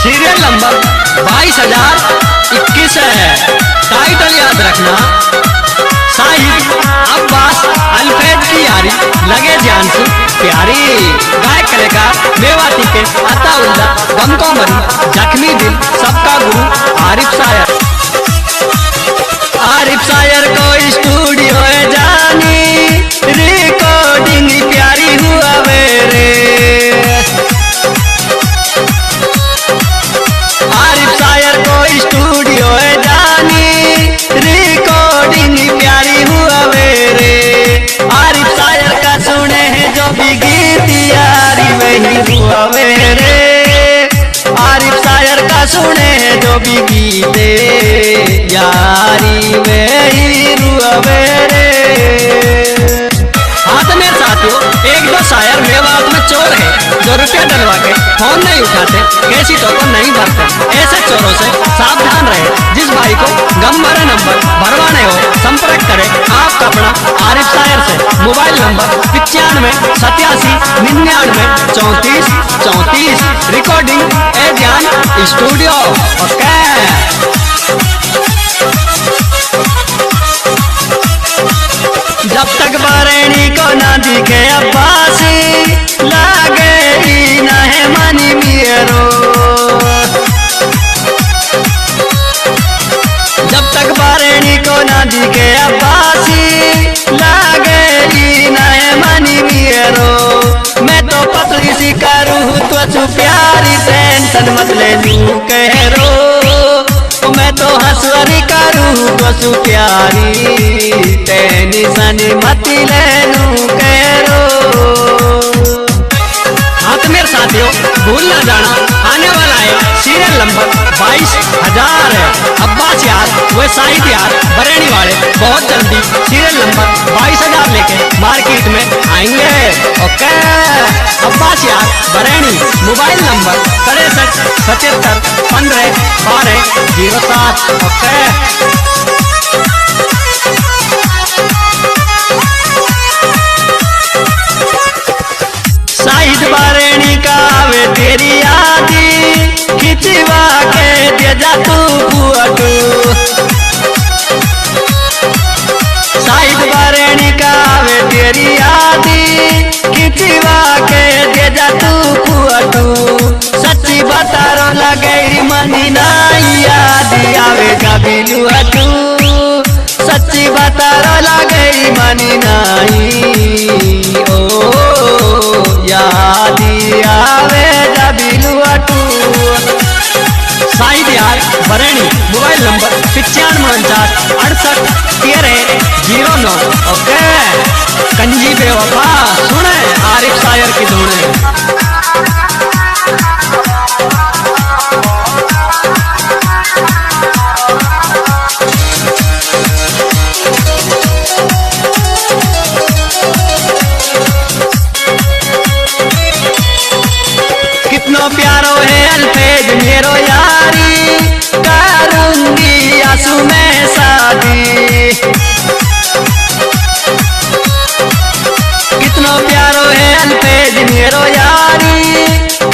Serial number 22,021 है। Title याद रखना, साहिब अब्बास अल्फैद की यारी लगे जान से प्यारी। गायक कलाकार मेवाती के अताउल्ला, गम को मरी जख्मी दिल सबका गुरु आरिफ शायर। आरिफ शायर को स्टूडियो है जानी, रिकॉर्डिंग प्यारी हुआ मेरे। आरिफ शायर को स्टूडियो है जानी, रिकॉर्डिंग प्यारी हुआ मेरे। आरिफ शायर का सुने हैं जो भी गीत यारी वही हुआ मेरे। आरिफ शायर का सुने हैं जो भी गीते यारी वही हुआ मेरे। हाँ तो मेरे साथियों, एक दो शायर मेवात में चोर है जो रुपया डलवा के फोन नहीं उठाते, कैसेटों को नहीं भरते। ऐसे चोरों से सावधान रहे। जिस भाई को गम भरे नंबर भरवाने हो संपर्क करें आपका अपना आरिफ शायर से। Mobile number 95 87 99 34 34। रिकॉर्डिंग ए ज्ञान स्टूडियो। ओके। जब तक बरेणी को ना दिखे अब्बासी, लागे ही ना है मनी मेरो। जब तक बरेणी को ना दिखे अब्बासी, लागे ही ना है मनी मेरो। मैं तो पतली सी करूँ तो प्यारी, टेंशन मत ले लूँ कह रो। मैं तो हंसवरी करूँ तो प्यारी, टेंशन मत ले लूँ कह रो। हाँ तो मेरे साथियों, भूल ना जाना आने वाला है सीरियल नंबर 22,000 है। अब्बास यार वे शाहिद यार बरेणी वाले बहुत जल्दी सीरियल नंबर 22,000 लेके मार्केट में आएंगे। ओके। अब्बास यार बरेणी, मोबाइल नंबर 63 77 15 12 07। ओके। शाहिद बरेणी का वे तेरी यादी, खिंचवा के दे जा तू फोटो। शाहिद बरेणी का वे तेरी यादी, खिंचवा के दे जा तू फोटो। सच्ची बता रो लगे मनी नाई याद आवेगा बिलू हटू। सच्ची बता रो लगे मनी नाई ओ याद आवे बिलू हटू। शाहिद यार बरेणी, मोबाइल नंबर 95 68 13 09। ओके। कंजी बेवफा सुने आरिफ शायर की धुने। कितनो प्यारो है अल्फैज मेरो यारी, करूंगी आंसू में शादी। कितनो प्यारो है अल्फैज मेरो यारी,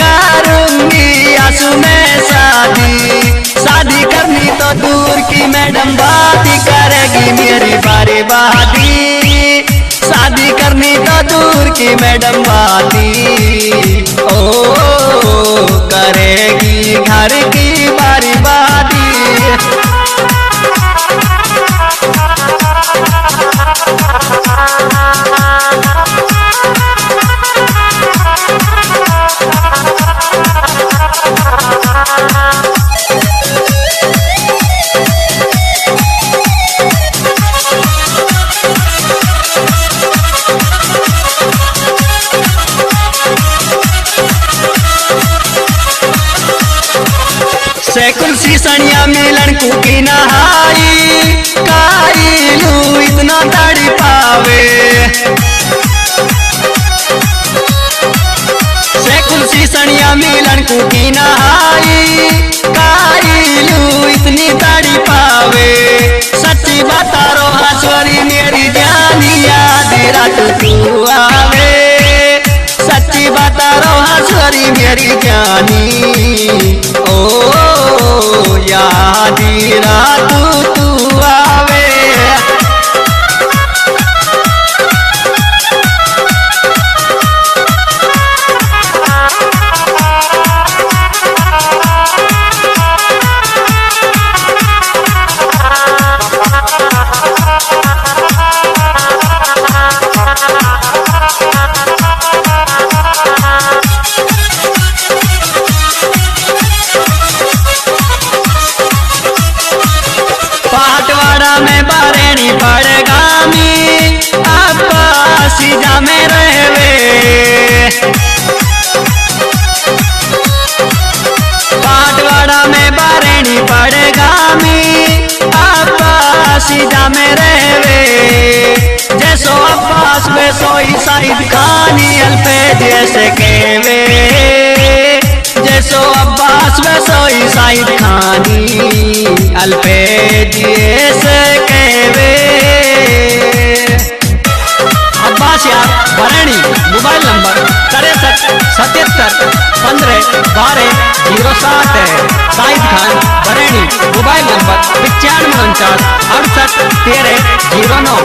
करूंगी आंसू में शादी। शादी करनी तो दूर की मैडम बात करेगी मेरी बारी बादी। शादी करनी तो दूर की मैडम बाती, ओ करेगी घर की बारी बारी। सैकुल शीशनिया मिलन कुकी नहाई, काइलू इतना तड़ी पावे। सैकुल शीशनिया मिलन कुकी नहाई, काइलू इतनी तड़ी पावे। सच्ची बता रो हंसवरी मेरी जानी, याद रात तू आवे। सच्ची बता रो हंसवरी मेरी जानी, ओ यादी रात तू आवे। में बारेणी पड़गामी अब्बा सीधा में रहवे। पाटवाड़ा में बारेणी पड़गामी अब्बा सीधा में रहवे। जैसो अब्बास वैसो ही साइद खानी अल्पे जैसे कहवे। जैसो अब्बास वैसो ही साइद खानी अल्पे जैसे कहवे। अब्बास यार बारेणी मोबाइल नंबर 63 77 15 12 07 है। साइद खान बारेणी मोबाइल नंबर 95 49 68 13 09।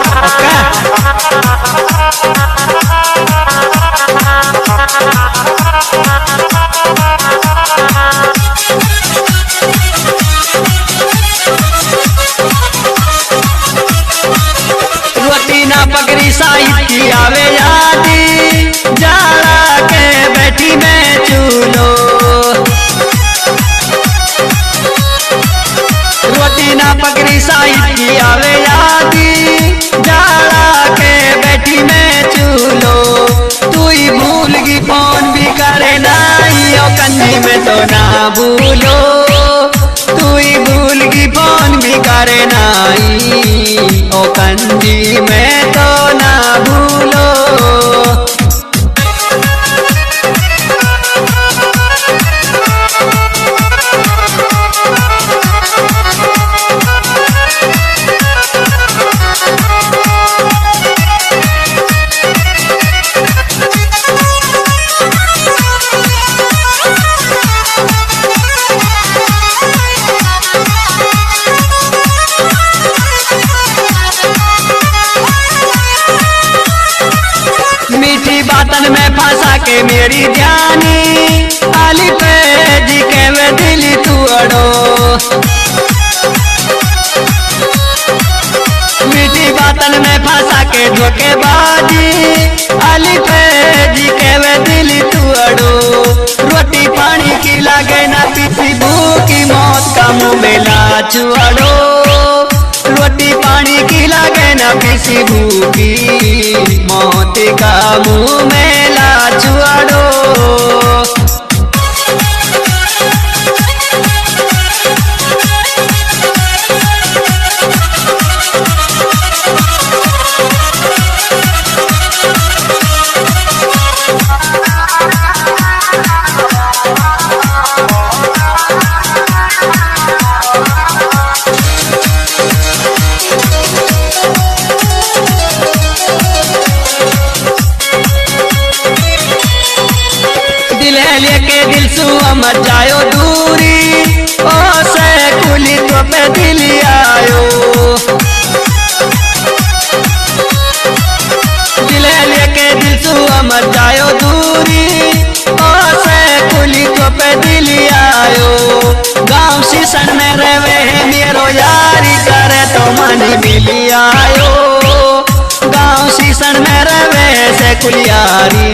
रोटी ना पकड़ी साहिब की आवे यादी जाला के बैठी में चूलो। रोटी ना पकड़ी साहिब की आवे यादी जाला के बैठी में चूलो। तू ही भूल गई फोन भी करे नहीं ओ कन्नी में तो ना भूलो। तू ही भूल गई फोन भी करे नहीं ओ कंजी में तो ना भूलो। मीठी बातन में फंसा के मेरी जानी आली पे जी के वे दिली तू अड़ो। मीठी बातन में फंसा के धोखेबाजी आली पे जी के वे दिली तू अड़ो। रोटी पानी की लागे ना पीछी भूखी मौत का मुँह में लाचू अड़ो। रोटी पानी की लागे ना पीसी भूखी मौत का मुँह में लाचू अड़ो। लेके दिल सु मत जायो दूरी ओ से कुली तो पे दिल आयो। दिल लेके दिल सु मत जायो दूरी ओ से कुली तो पे दिल आयो। गाँव सीसन में रहे मेरो यारी करे तो मन मिली आयो। गाँव सीसन में रहे से कुलियारी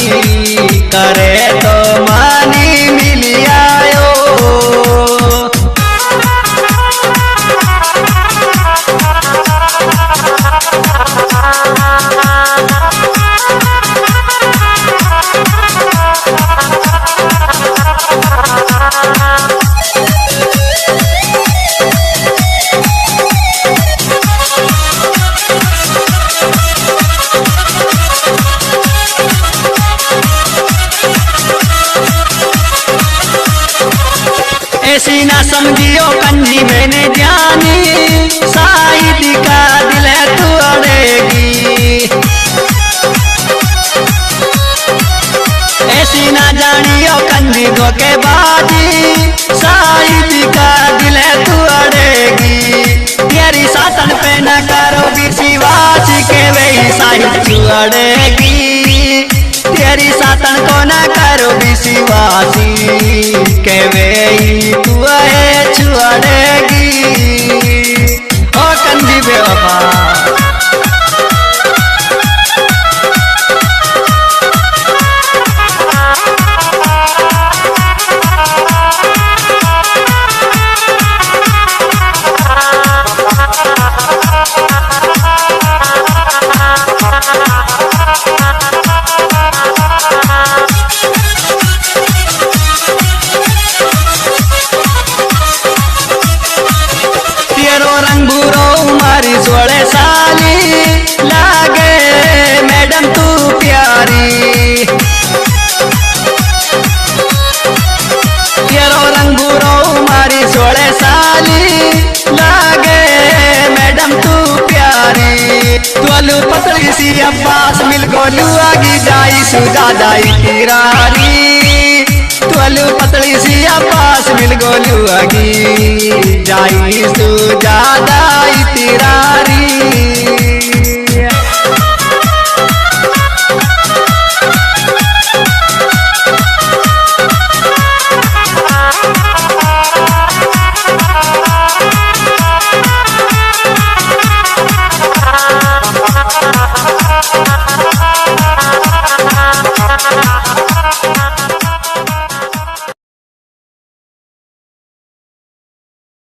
करे तो मानी मिली आयो। ऐसी ना समझियो कंजी मैंने जानी साइद का दिल तोड़ेगी। ऐसी ना जानियो कंजी धोखेबाजी साइद का दिल जाहि छुअड़ेगी तेरी सातन को न करो विश्वासी कहवे तू छुअड़ेगी ओ कंजी बेवफा। सोलह साली लागे मैडम तू प्यारी तेरो रंग बुरो मारी 16 साली लागे मैडम तू प्यारी तोलू पतली सी अब्बास मिल गोलू आगी जाई सुजा जाई तिरारी तोलू पतली सी अब्बास मिल गोलू आगी जाई सुजा जाई तिरारी।